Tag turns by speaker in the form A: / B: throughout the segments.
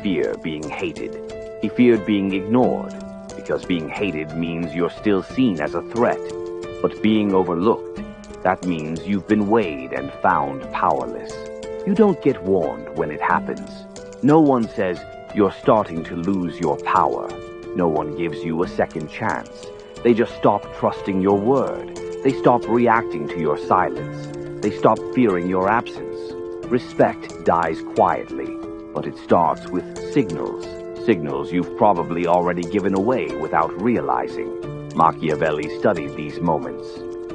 A: fear being hated. He feared being ignored, because being hated means you're still seen as a threat. But being overlooked, that means you've been weighed and found powerless. You don't get warned when it happens. No one says you're starting to lose your power. No one gives you a second chance. They just stop trusting your word. They stop reacting to your silence. They stop fearing your absence. Respect dies quietly, but it starts with signals. Signals you've probably already given away without realizing. Machiavelli studied these moments.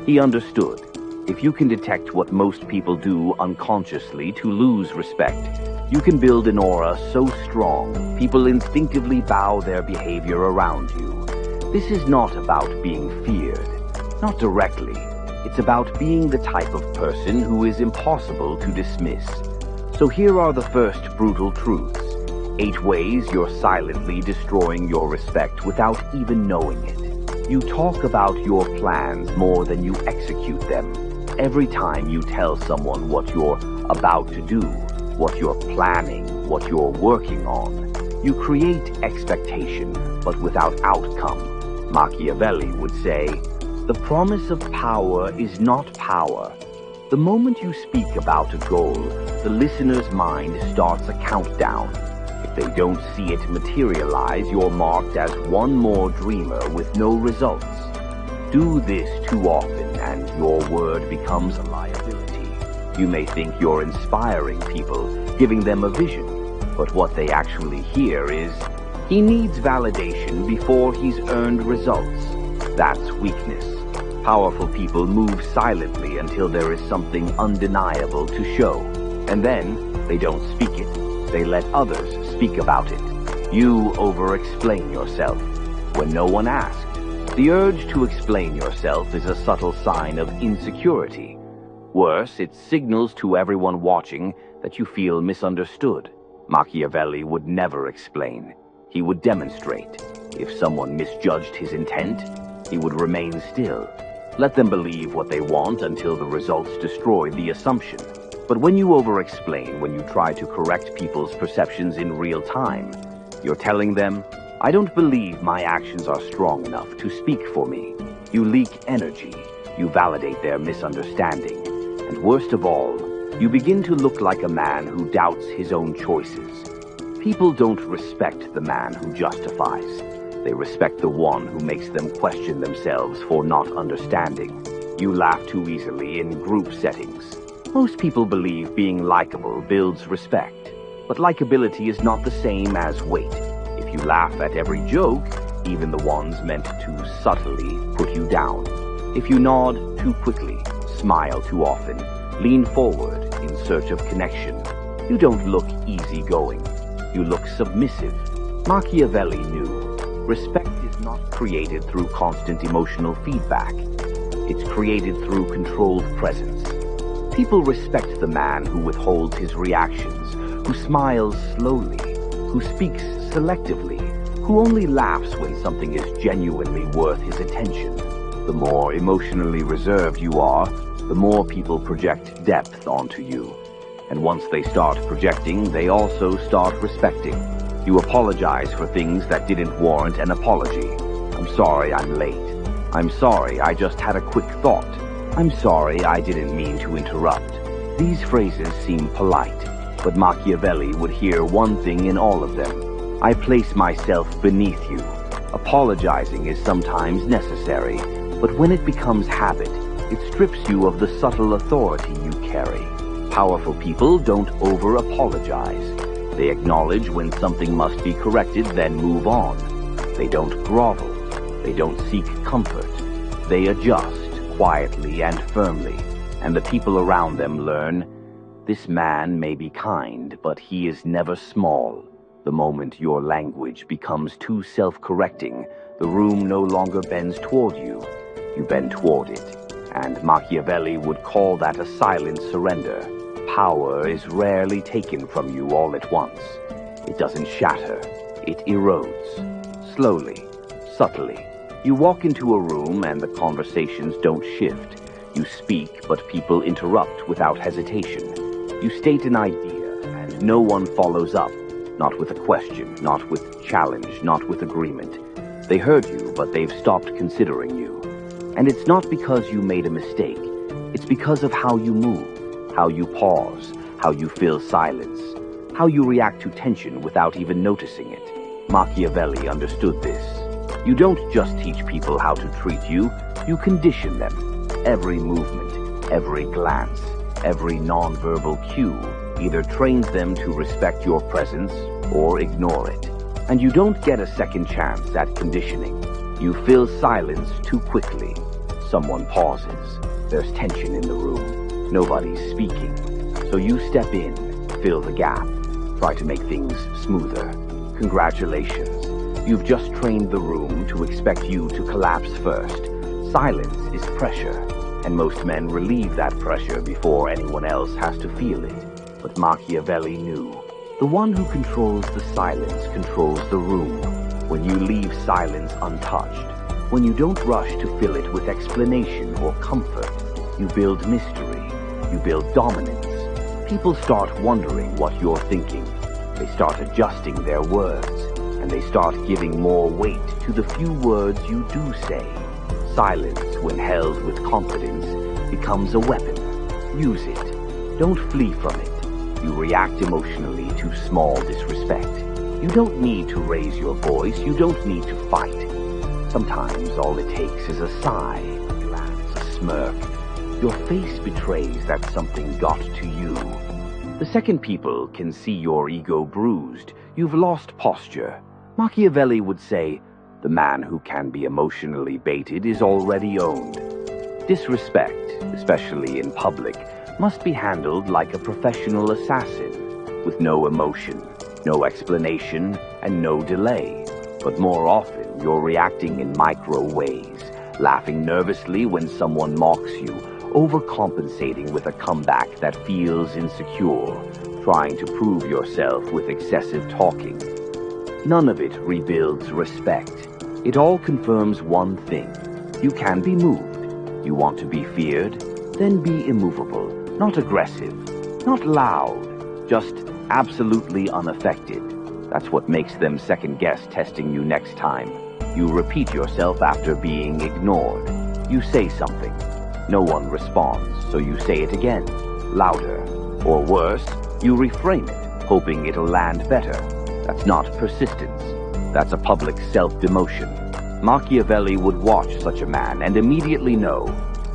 A: He understood. If you can detect what most people do unconsciously to lose respect, you can build an aura so strong, people instinctively bow their behavior around you. This is not about being feared. Not directly. It's about being the type of person who is impossible to dismiss. So here are the first brutal truths. 8 ways you're silently destroying your respect without even knowing it. You talk about your plans more than you execute them. Every time you tell someone what you're about to do, what you're planning, what you're working on, you create expectation, but without outcome. Machiavelli would say, the promise of power is not power. The moment you speak about a goal, the listener's mind starts a countdown. If they don't see it materialize, you're marked as one more dreamer with no results. Do this too often, and your word becomes a liability. You may think you're inspiring people, giving them a vision, but what they actually hear is, he needs validation before he's earned results. That's weakness. Powerful people move silently until there is something undeniable to show, and then they don't speak it. They let others speak about it. You over-explain yourself when no one asked. The urge to explain yourself is a subtle sign of insecurity. Worse, it signals to everyone watching that you feel misunderstood. Machiavelli would never explain. He would demonstrate. If someone misjudged his intent, he would remain still. Let them believe what they want until the results destroy the assumption. But when you over-explain, when you try to correct people's perceptions in real time, you're telling them, I don't believe my actions are strong enough to speak for me. You leak energy. You validate their misunderstanding. And worst of all, you begin to look like a man who doubts his own choices. People don't respect the man who justifies. They respect the one who makes them question themselves for not understanding. You laugh too easily in group settings. Most people believe being likable builds respect, but likability is not the same as weight. If you laugh at every joke, even the ones meant to subtly put you down. If you nod too quickly, smile too often, lean forward in search of connection, you don't look easygoing. You look submissive. Machiavelli knew respect is not created through constant emotional feedback. It's created through controlled presence. People respect the man who withholds his reactions, who smiles slowly, who speaks selectively, who only laughs when something is genuinely worth his attention. The more emotionally reserved you are, the more people project depth onto you. And once they start projecting, they also start respecting. You apologize for things that didn't warrant an apology. I'm sorry I'm late. I'm sorry I just had a quick thought. I'm sorry I didn't mean to interrupt. These phrases seem polite, but Machiavelli would hear one thing in all of them. I place myself beneath you. Apologizing is sometimes necessary, but when it becomes habit, it strips you of the subtle authority you carry. Powerful people don't over-apologize. They acknowledge when something must be corrected, then move on. They don't grovel. They don't seek comfort. They adjust quietly and firmly, and the people around them learn, this man may be kind, but he is never small. The moment your language becomes too self-correcting, the room no longer bends toward you. You bend toward it, and Machiavelli would call that a silent surrender. Power is rarely taken from you all at once. It doesn't shatter. It erodes. Slowly, subtly. You walk into a room and the conversations don't shift. You speak, but people interrupt without hesitation. You state an idea and no one follows up. Not with a question, not with challenge, not with agreement. They heard you, but they've stopped considering you. And it's not because you made a mistake. It's because of how you move, how you pause, how you fill silence, how you react to tension without even noticing it. Machiavelli understood this. You don't just teach people how to treat you, you condition them. Every movement, every glance, every non-verbal cue either trains them to respect your presence or ignore it. And you don't get a second chance at conditioning. You fill silence too quickly. Someone pauses. There's tension in the room. Nobody's speaking. So you step in, fill the gap, try to make things smoother. Congratulations. You've just trained the room to expect you to collapse first. Silence is pressure, and most men relieve that pressure before anyone else has to feel it. But Machiavelli knew. The one who controls the silence controls the room. When you leave silence untouched, when you don't rush to fill it with explanation or comfort, you build mystery, you build dominance. People start wondering what you're thinking. They start adjusting their words, and they start giving more weight to the few words you do say. Silence, when held with confidence, becomes a weapon. Use it. Don't flee from it. You react emotionally to small disrespect. You don't need to raise your voice. You don't need to fight. Sometimes all it takes is a sigh, a glance, a smirk. Your face betrays that something got to you. The second people can see your ego bruised, you've lost posture. Machiavelli would say, the man who can be emotionally baited is already owned. Disrespect, especially in public, must be handled like a professional assassin, with no emotion, no explanation, and no delay. But more often, you're reacting in micro ways, laughing nervously when someone mocks you, overcompensating with a comeback that feels insecure, trying to prove yourself with excessive talking. None of it rebuilds respect. It all confirms one thing. You can be moved. You want to be feared? Then be immovable. Not aggressive, not loud, just absolutely unaffected. That's what makes them second-guess testing you next time. You repeat yourself after being ignored. You say something. No one responds, so you say it again, louder. Or worse, you reframe it, hoping it'll land better. That's not persistence. That's a public self-demotion. Machiavelli would watch such a man and immediately know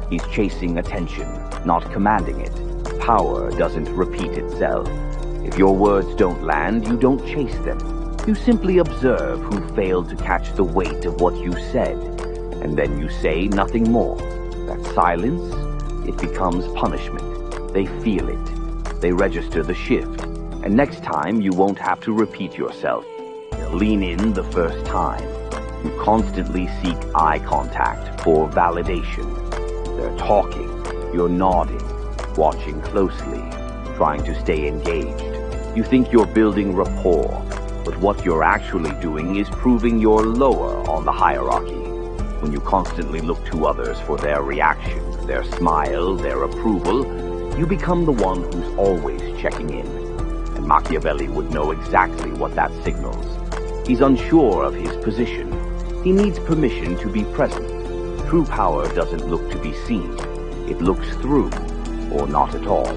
A: he's chasing attention, not commanding it. Power doesn't repeat itself. If your words don't land, you don't chase them. You simply observe who failed to catch the weight of what you said, and then you say nothing more. That silence, it becomes punishment. They feel it. They register the shift, and next time you won't have to repeat yourself. Lean in the first time. You constantly seek eye contact for validation. They're talking, you're nodding, watching closely, trying to stay engaged. You think you're building rapport, but what you're actually doing is proving you're lower on the hierarchy. When you constantly look to others for their reaction, their smile, their approval, you become the one who's always checking in. And Machiavelli would know exactly what that signals. He's unsure of his position. He needs permission to be present. True power doesn't look to be seen. It looks through, or not at all.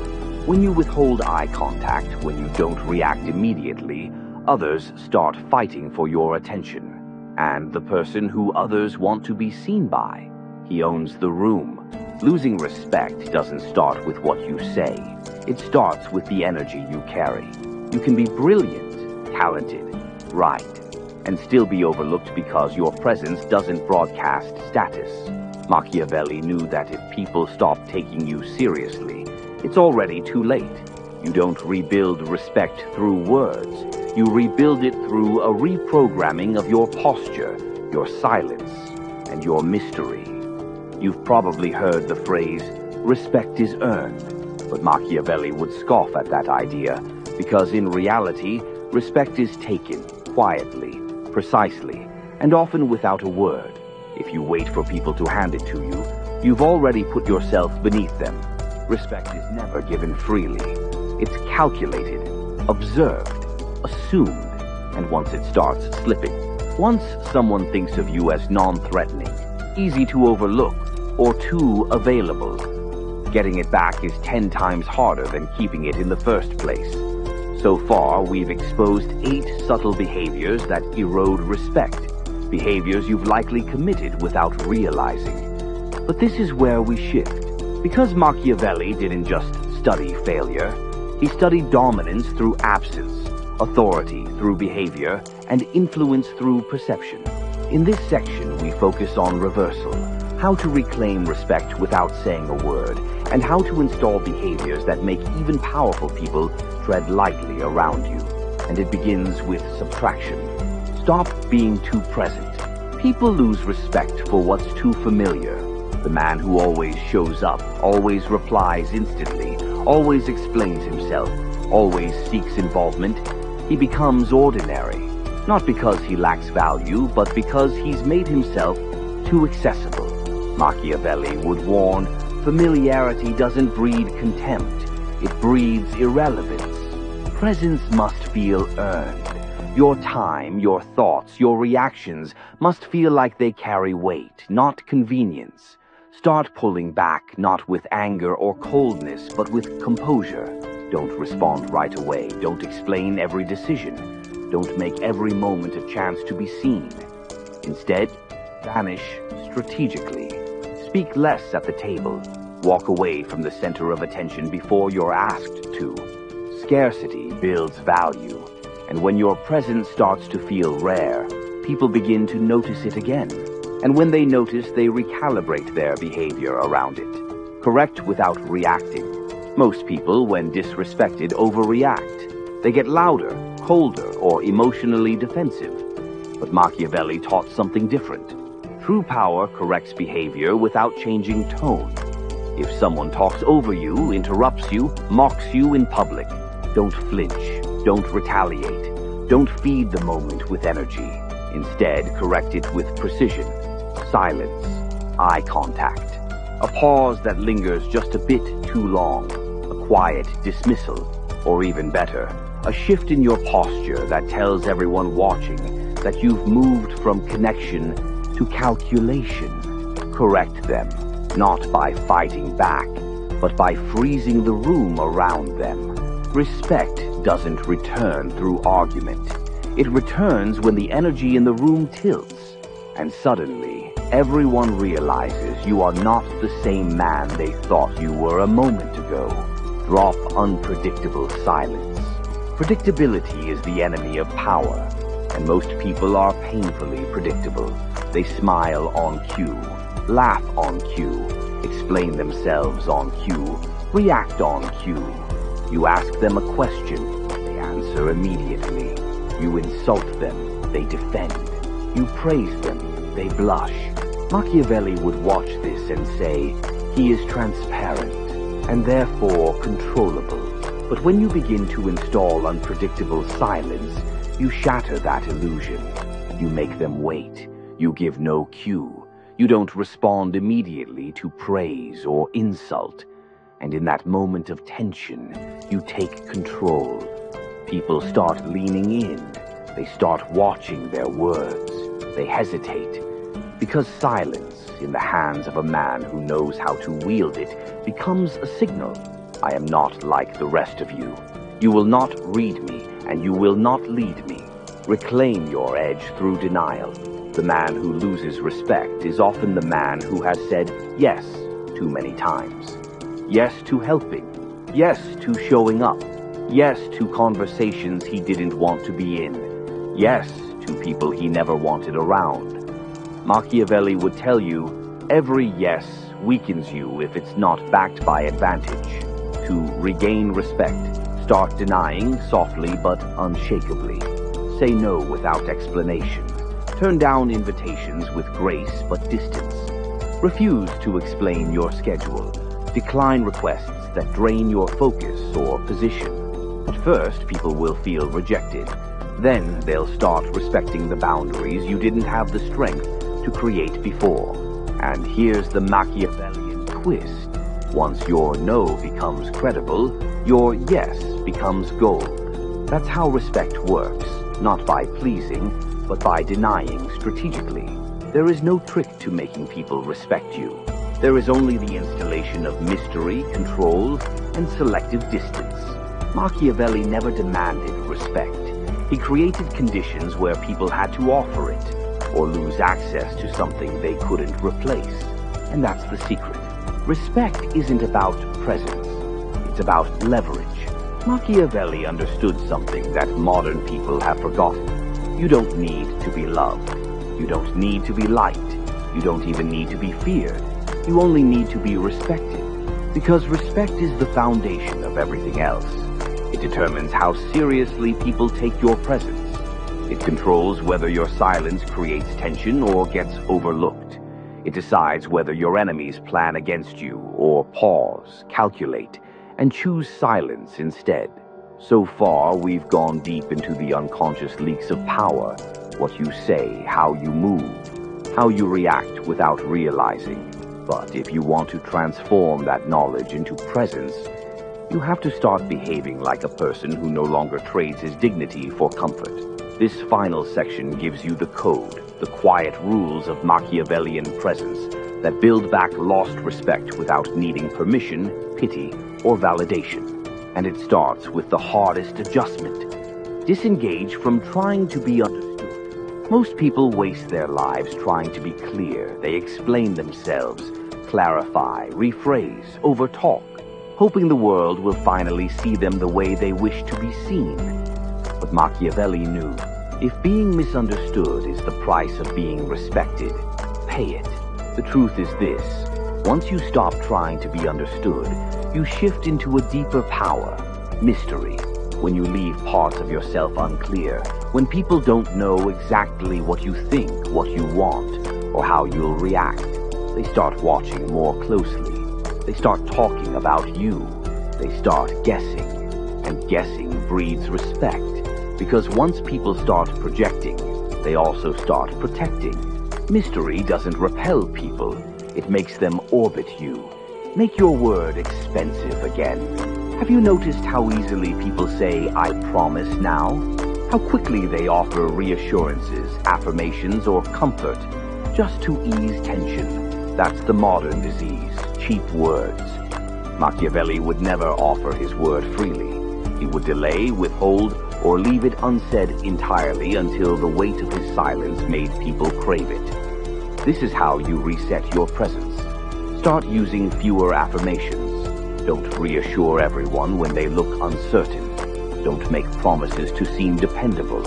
A: When you withhold eye contact, when you don't react immediately, others start fighting for your attention. And the person who others want to be seen by, he owns the room. Losing respect doesn't start with what you say. It starts with the energy you carry. You can be brilliant, talented, right, and still be overlooked because your presence doesn't broadcast status. Machiavelli knew that if people stop taking you seriously, it's already too late. You don't rebuild respect through words. You rebuild it through a reprogramming of your posture, your silence, and your mystery. You've probably heard the phrase, respect is earned, but Machiavelli would scoff at that idea, because in reality, respect is taken quietly, precisely, and often without a word. If you wait for people to hand it to you, you've already put yourself beneath them. Respect is never given freely. It's calculated, observed, assumed, and once it starts slipping. Once someone thinks of you as non-threatening, easy to overlook, or too available, getting it back is 10 times harder than keeping it in the first place. So far, we've exposed 8 subtle behaviors that erode respect, behaviors you've likely committed without realizing. But this is where we shift. Because Machiavelli didn't just study failure, he studied dominance through absence, authority through behavior, and influence through perception. In this section, we focus on reversal, how to reclaim respect without saying a word, and how to install behaviors that make even powerful people tread lightly around you. And it begins with subtraction. Stop being too present. People lose respect for what's too familiar. The man who always shows up, always replies instantly, always explains himself, always seeks involvement, he becomes ordinary. Not because he lacks value, but because he's made himself too accessible. Machiavelli would warn, familiarity doesn't breed contempt, it breeds irrelevance. Presence must feel earned. Your time, your thoughts, your reactions must feel like they carry weight, not convenience. Start pulling back, not with anger or coldness, but with composure. Don't respond right away. Don't explain every decision. Don't make every moment a chance to be seen. Instead, vanish strategically. Speak less at the table. Walk away from the center of attention before you're asked to. Scarcity builds value, and when your presence starts to feel rare, people begin to notice it again. And when they notice, they recalibrate their behavior around it. Correct without reacting. Most people, when disrespected, overreact. They get louder, colder, or emotionally defensive. But Machiavelli taught something different. True power corrects behavior without changing tone. If someone talks over you, interrupts you, mocks you in public, don't flinch, don't retaliate, don't feed the moment with energy. Instead, correct it with precision. Silence, eye contact, a pause that lingers just a bit too long, a quiet dismissal, or even better, a shift in your posture that tells everyone watching that you've moved from connection to calculation. Correct them, not by fighting back, but by freezing the room around them. Respect doesn't return through argument. It returns when the energy in the room tilts, and suddenly, everyone realizes you are not the same man they thought you were a moment ago. Drop unpredictable silence. Predictability is the enemy of power, and most people are painfully predictable. They smile on cue, laugh on cue, explain themselves on cue, react on cue. You ask them a question, they answer immediately. You insult them, they defend. You praise them, they blush. Machiavelli would watch this and say, he is transparent, and therefore controllable. But when you begin to install unpredictable silence, you shatter that illusion. You make them wait. You give no cue. You don't respond immediately to praise or insult. And in that moment of tension, you take control. People start leaning in. They start watching their words. They hesitate. Because silence, in the hands of a man who knows how to wield it, becomes a signal. I am not like the rest of you. You will not read me, and you will not lead me. Reclaim your edge through denial. The man who loses respect is often the man who has said yes too many times. Yes to helping. Yes to showing up. Yes to conversations he didn't want to be in. Yes to people he never wanted around. Machiavelli would tell you, every yes weakens you if it's not backed by advantage. To regain respect, start denying softly but unshakably. Say no without explanation. Turn down invitations with grace but distance. Refuse to explain your schedule. Decline requests that drain your focus or position. At first, people will feel rejected. Then they'll start respecting the boundaries you didn't have the strength to create before. And here's the Machiavellian twist. Once your no becomes credible, your yes becomes gold. That's how respect works, not by pleasing, but by denying strategically. There is no trick to making people respect you. There is only the installation of mystery, control, and selective distance. Machiavelli never demanded respect. He created conditions where people had to offer it, or lose access to something they couldn't replace. And that's the secret. Respect isn't about presence. It's about leverage. Machiavelli understood something that modern people have forgotten. You don't need to be loved. You don't need to be liked. You don't even need to be feared. You only need to be respected. Because respect is the foundation of everything else. It determines how seriously people take your presence. It controls whether your silence creates tension or gets overlooked. It decides whether your enemies plan against you or pause, calculate, and choose silence instead. So far, we've gone deep into the unconscious leaks of power. What you say, how you move, how you react without realizing. But if you want to transform that knowledge into presence, you have to start behaving like a person who no longer trades his dignity for comfort. This final section gives you the code, the quiet rules of Machiavellian presence that build back lost respect without needing permission, pity, or validation. And it starts with the hardest adjustment. Disengage from trying to be understood. Most people waste their lives trying to be clear. They explain themselves, clarify, rephrase, overtalk, hoping the world will finally see them the way they wish to be seen. But Machiavelli knew, if being misunderstood is the price of being respected, pay it. The truth is this: once you stop trying to be understood, you shift into a deeper power, mystery. When you leave parts of yourself unclear, when people don't know exactly what you think, what you want, or how you'll react, they start watching more closely. They start talking about you. They start guessing. And guessing breeds respect. Because once people start projecting, they also start protecting. Mystery doesn't repel people. It makes them orbit you. Make your word expensive again. Have you noticed how easily people say, "I promise" now? How quickly they offer reassurances, affirmations, or comfort, just to ease tension. That's the modern disease, cheap words. Machiavelli would never offer his word freely. He would delay, withhold, or leave it unsaid entirely until the weight of his silence made people crave it. This is how you reset your presence. Start using fewer affirmations. Don't reassure everyone when they look uncertain. Don't make promises to seem dependable.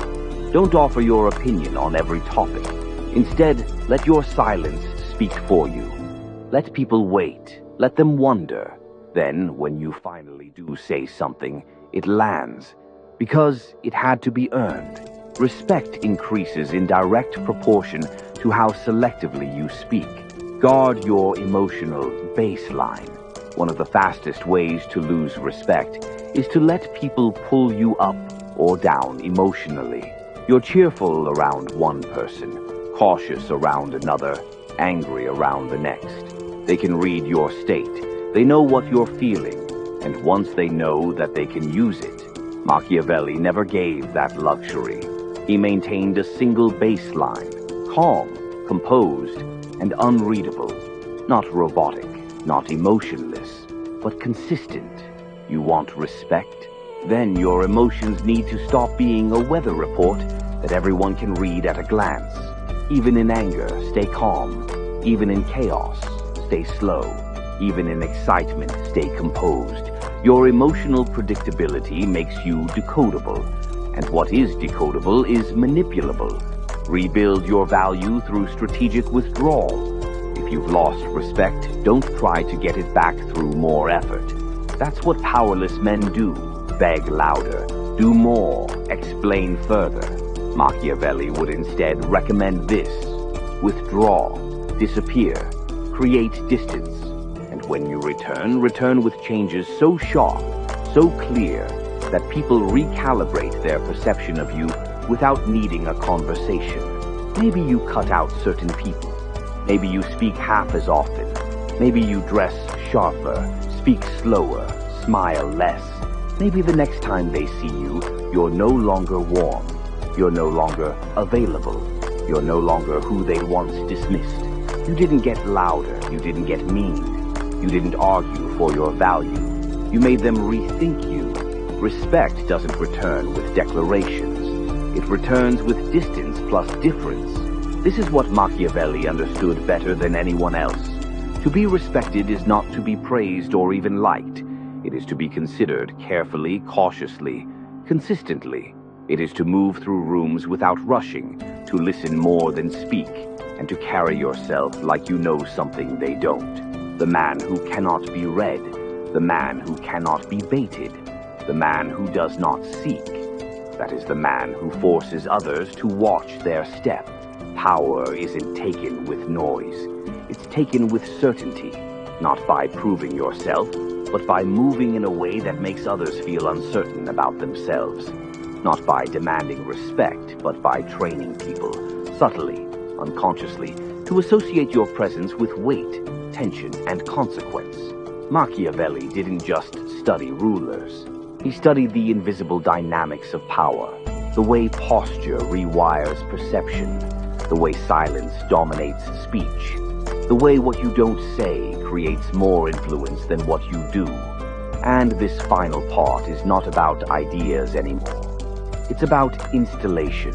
A: Don't offer your opinion on every topic. Instead, let your silence speak for you. Let people wait. Let them wonder. Then, when you finally do say something, it lands. Because it had to be earned. Respect increases in direct proportion to how selectively you speak. Guard your emotional baseline. One of the fastest ways to lose respect is to let people pull you up or down emotionally. You're cheerful around one person, cautious around another, angry around the next. They can read your state. They know what you're feeling, and once they know that they can use it, Machiavelli never gave that luxury. He maintained a single baseline, calm, composed, and unreadable, not robotic. Not emotionless, but consistent. You want respect? Then your emotions need to stop being a weather report that everyone can read at a glance. Even in anger, stay calm. Even in chaos, stay slow. Even in excitement, stay composed. Your emotional predictability makes you decodable. And what is decodable is manipulable. Rebuild your value through strategic withdrawal. If you've lost respect, don't try to get it back through more effort. That's what powerless men do. Beg louder, do more, explain further. Machiavelli would instead recommend this: withdraw, disappear, create distance. And when you return with changes so sharp, so clear, that people recalibrate their perception of you without needing a conversation. Maybe you cut out certain people. Maybe you speak half as often. Maybe you dress sharper, speak slower, smile less. Maybe the next time they see you, You're no longer warm. You're no longer available. You're no longer who they once dismissed. You didn't get louder. You didn't get mean. You didn't argue for your value. You made them rethink you. Respect doesn't return with declarations. It returns with distance plus difference. This is what Machiavelli understood better than anyone else. To be respected is not to be praised or even liked. It is to be considered carefully, cautiously, consistently. It is to move through rooms without rushing, to listen more than speak, and to carry yourself like you know something they don't. The man who cannot be read, the man who cannot be baited, the man who does not seek. That is the man who forces others to watch their step. Power isn't taken with noise. It's taken with certainty, not by proving yourself, but by moving in a way that makes others feel uncertain about themselves. Not by demanding respect, but by training people, subtly, unconsciously, to associate your presence with weight, tension, and consequence. Machiavelli didn't just study rulers. He studied the invisible dynamics of power, the way posture rewires perception, the way silence dominates speech, the way what you don't say creates more influence than what you do. And this final part is not about ideas anymore. It's about installation,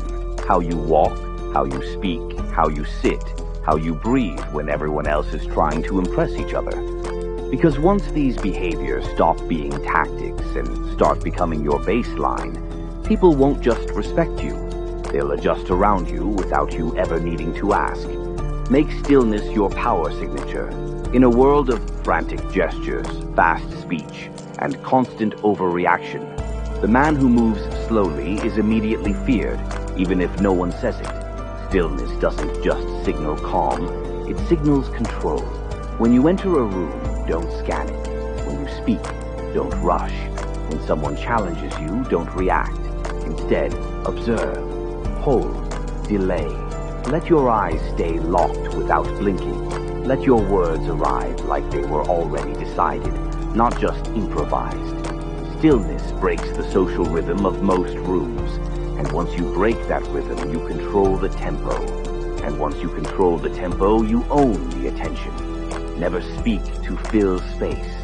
A: how you walk, how you speak, how you sit, how you breathe when everyone else is trying to impress each other. Because once these behaviors stop being tactics and start becoming your baseline, people won't just respect you. They'll adjust around you without you ever needing to ask. Make stillness your power signature. In a world of frantic gestures, fast speech, and constant overreaction, the man who moves slowly is immediately feared, even if no one says it. Stillness doesn't just signal calm, it signals control. When you enter a room, don't scan it. When you speak, don't rush. When someone challenges you, don't react. Instead, observe, hold, delay. Let your eyes stay locked without blinking. Let your words arrive like they were already decided, not just improvised. Stillness breaks the social rhythm of most rooms, and once you break that rhythm, you control the tempo. And once you control the tempo, you own the attention. Never speak to fill space.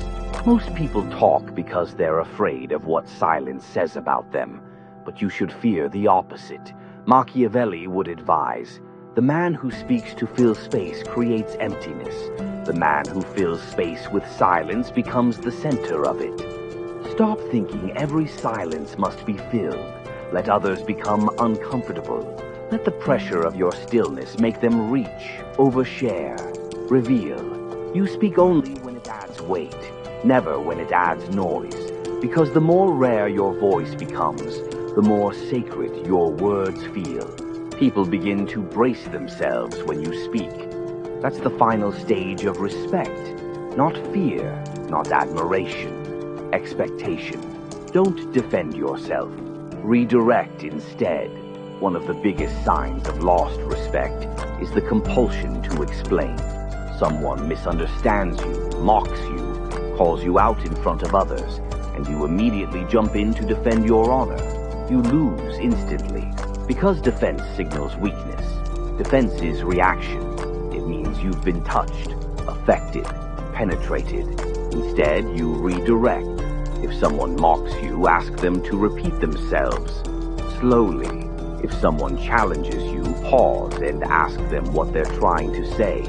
A: Most people talk because they're afraid of what silence says about them, but you should fear the opposite. Machiavelli would advise, the man who speaks to fill space creates emptiness. The man who fills space with silence becomes the center of it. Stop thinking every silence must be filled. Let others become uncomfortable. Let the pressure of your stillness make them reach, overshare, reveal. You speak only when it adds weight, never when it adds noise. Because the more rare your voice becomes, the more sacred your words feel. People begin to brace themselves when you speak. That's the final stage of respect. Not fear, not admiration, expectation. Don't defend yourself. Redirect instead. One of the biggest signs of lost respect is the compulsion to explain. Someone misunderstands you, mocks you, calls you out in front of others, and you immediately jump in to defend your honor. You lose instantly, because defense signals weakness. Defense is reaction. It means you've been touched, affected, penetrated. Instead, you redirect. If someone mocks you, ask them to repeat themselves slowly. If someone challenges you, pause and ask them what they're trying to say.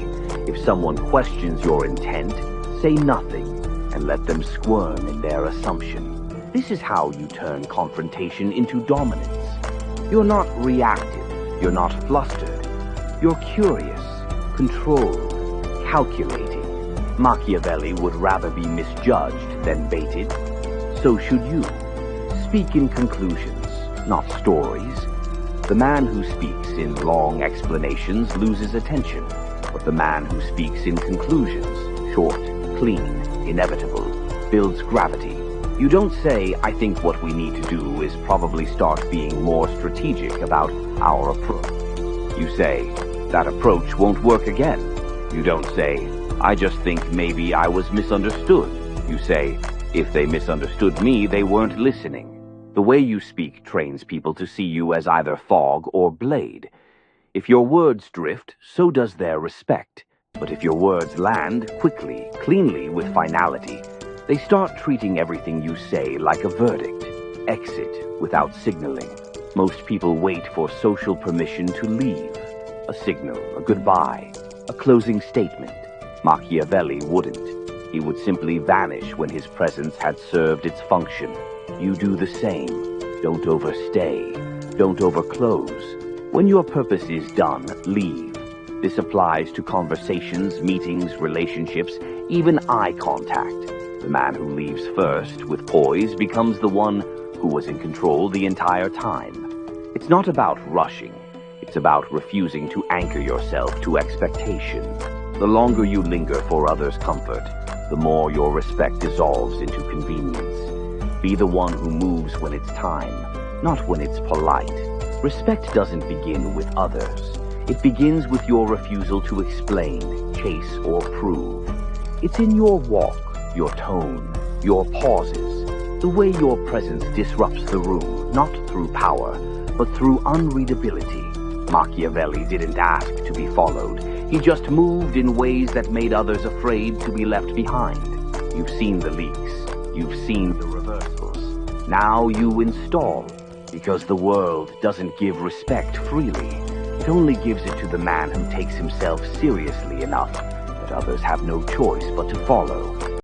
A: If someone questions your intent, say nothing and let them squirm in their assumption. This is how you turn confrontation into dominance. You're not reactive. You're not flustered. You're curious, controlled, calculating. Machiavelli would rather be misjudged than baited. So should you. Speak in conclusions, not stories. The man who speaks in long explanations loses attention, but the man who speaks in conclusions, short, clean, inevitable, builds gravity. You don't say, I think what we need to do is probably start being more strategic about our approach. You say, that approach won't work again. You don't say, I just think maybe I was misunderstood. You say, if they misunderstood me, they weren't listening. The way you speak trains people to see you as either fog or blade. If your words drift, so does their respect. But if your words land quickly, cleanly, with finality, they start treating everything you say like a verdict. Exit without signaling. Most people wait for social permission to leave. A signal, a goodbye, a closing statement. Machiavelli wouldn't. He would simply vanish when his presence had served its function. You do the same. Don't overstay. Don't overclose. When your purpose is done, leave. This applies to conversations, meetings, relationships, even eye contact. The man who leaves first, with poise, becomes the one who was in control the entire time. It's not about rushing. It's about refusing to anchor yourself to expectation. The longer you linger for others' comfort, the more your respect dissolves into convenience. Be the one who moves when it's time, not when it's polite. Respect doesn't begin with others. It begins with your refusal to explain, chase, or prove. It's in your walk, your tone, your pauses, the way your presence disrupts the room, not through power, but through unreadability. Machiavelli didn't ask to be followed. He just moved in ways that made others afraid to be left behind. You've seen the leaks. You've seen the reversals. Now you install. Because the world doesn't give respect freely. It only gives it to the man who takes himself seriously enough that others have no choice but to follow.